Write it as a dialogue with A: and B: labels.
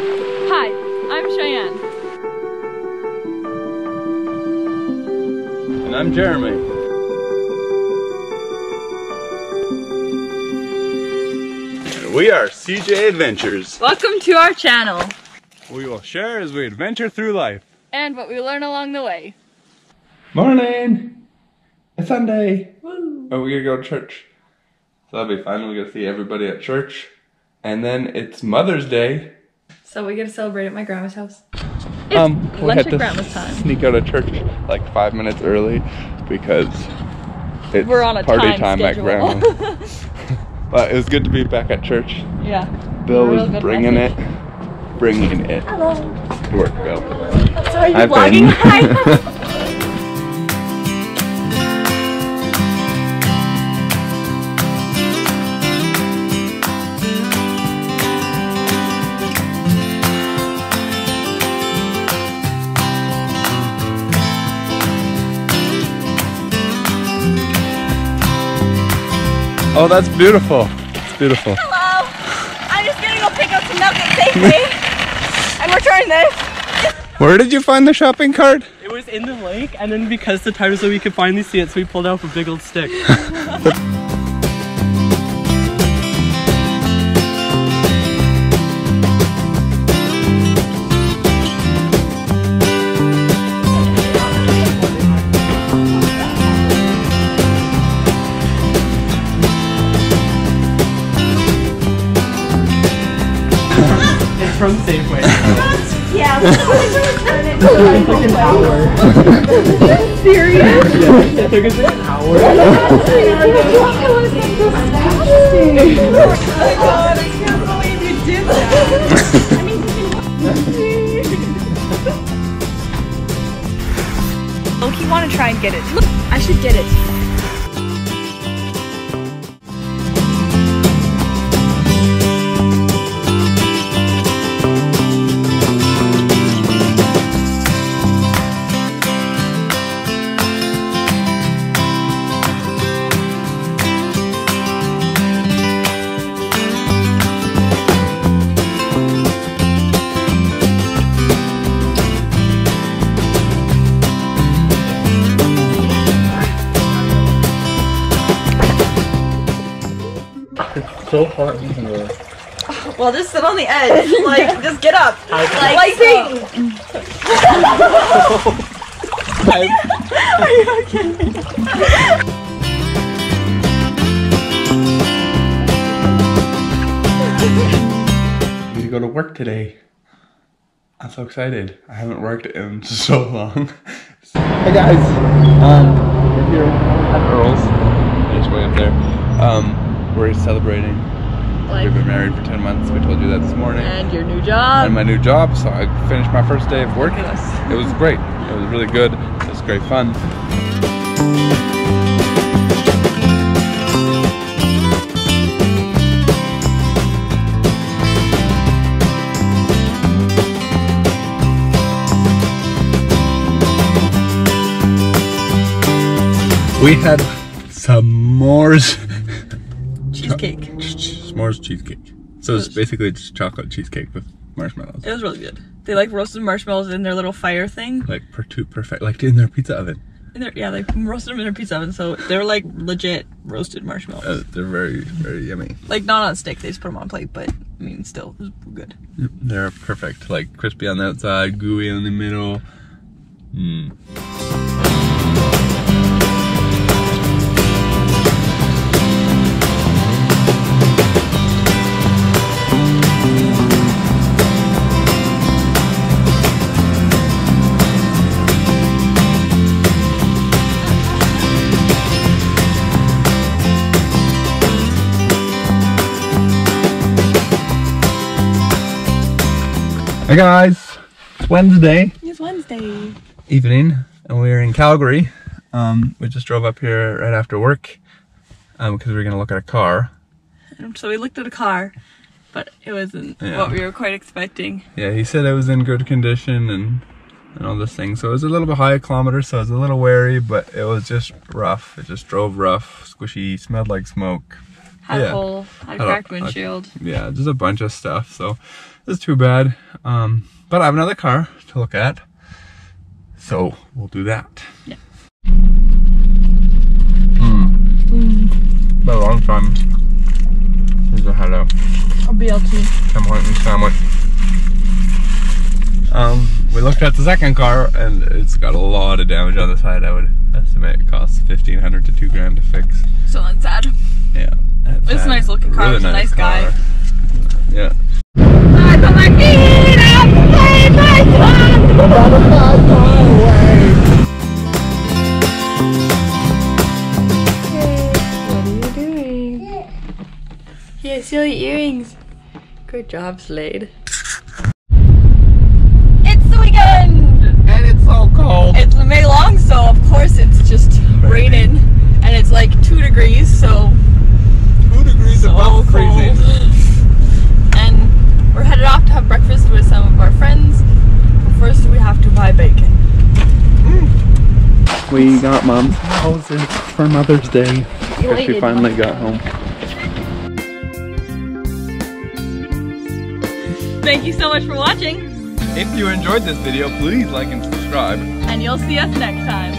A: Hi, I'm Cheyenne.
B: And I'm Jeremy. And we are CJ Adventures.
A: Welcome to our channel.
B: We will share as we adventure through life.
A: And what we learn along the way.
B: Morning! It's Sunday! Woo. Oh, we gotta go to church. So that'll be fun. We gotta see everybody at church. And then it's Mother's Day.
A: So we get to celebrate at my grandma's house.
B: We
A: lunch
B: had
A: at
B: to
A: grandma's time.
B: sneak out of church like 5 minutes early because it's
A: We're on a
B: party
A: time
B: at
A: schedule.
B: grandma's. But it was good to be back at church.
A: Yeah.
B: Bill
A: Real
B: was
A: good
B: bringing
A: message.
B: it. Bringing it.
A: Hello.
B: Good work, Bill.
A: Sorry, you're
B: I've
A: vlogging.
B: been.
A: Hi.
B: Oh, that's beautiful. It's beautiful.
A: Hello. I'm just gonna go pick up some milk at Safeway and return this.
B: Where did you find the shopping cart?
C: It was in the lake, and then because the tide was so we could finally see it, so we pulled out a big old stick. It's from Safeway.
A: Yeah.
C: Like an hour.
A: Serious?
C: Yeah, it took us like an hour.
A: Oh my god, I can't believe you did that. Loki want to try and get it. Look, I should get it.
C: So hot.
A: Well, just sit on the edge. Like, just get up. Like Are you okay?
B: I need to go to work today. I'm so excited. I haven't worked in so long. Hey guys, we're here at Earl's. I'm just going up there. We're celebrating. We've been married for 10 months. We told you that this morning.
A: And your new job.
B: And my new job, so I finished my first day of work.
A: Look at us.
B: It was great. It was really good. It was great fun. We had s'mores.
A: Cheesecake.
B: S'mores cheesecake. So it's basically just chocolate cheesecake with marshmallows.
A: It was really good. They like roasted marshmallows in their little fire thing.
B: Like perfect, like in their pizza oven.
A: Yeah, they roasted them in their pizza oven, so they're like legit roasted marshmallows.
B: They're very, very yummy.
A: Like not on stick, they just put them on plate, but I mean, still, it was good.
B: They're perfect, like crispy on the outside, gooey in the middle. Mmm. Hey guys, it's Wednesday.
A: It's Wednesday.
B: Evening, and we're in Calgary. We just drove up here right after work because we were gonna look at a car.
A: So we looked at a car, but it wasn't what we were quite expecting.
B: Yeah, he said it was in good condition and all this thing. So it was a little bit high kilometers, so I was a little wary, but it was just rough. It just drove rough, squishy, smelled like smoke.
A: Had a hole, had a cracked windshield.
B: Yeah, just a bunch of stuff. So is too bad. But I have another car to look at, so we'll do that.
A: Yeah.
B: Been a long time. Here's a hello.
A: A BLT.
B: I'm hunting sandwich. We looked at the second car and it's got a lot of damage on the side. I would estimate it costs $1,500 to $2,000 to fix.
A: So that's sad.
B: Yeah.
A: It's a nice looking car.
B: Really
A: It's a nice guy.
B: Yeah.
A: What are you doing? Yeah, see all your earrings. Good job, Slade. It's the weekend!
B: And it's so cold.
A: It's May long, so of course it's just raining. And it's like 2 degrees, so
B: 2 degrees above freezing.
A: And we're headed off to have breakfast with some of our friends. But first we have to buy bacon.
B: We got Mom's houses for Mother's Day because she finally got home.
A: Thank you so much for watching.
B: If you enjoyed this video, please like and subscribe.
A: And you'll see us next time.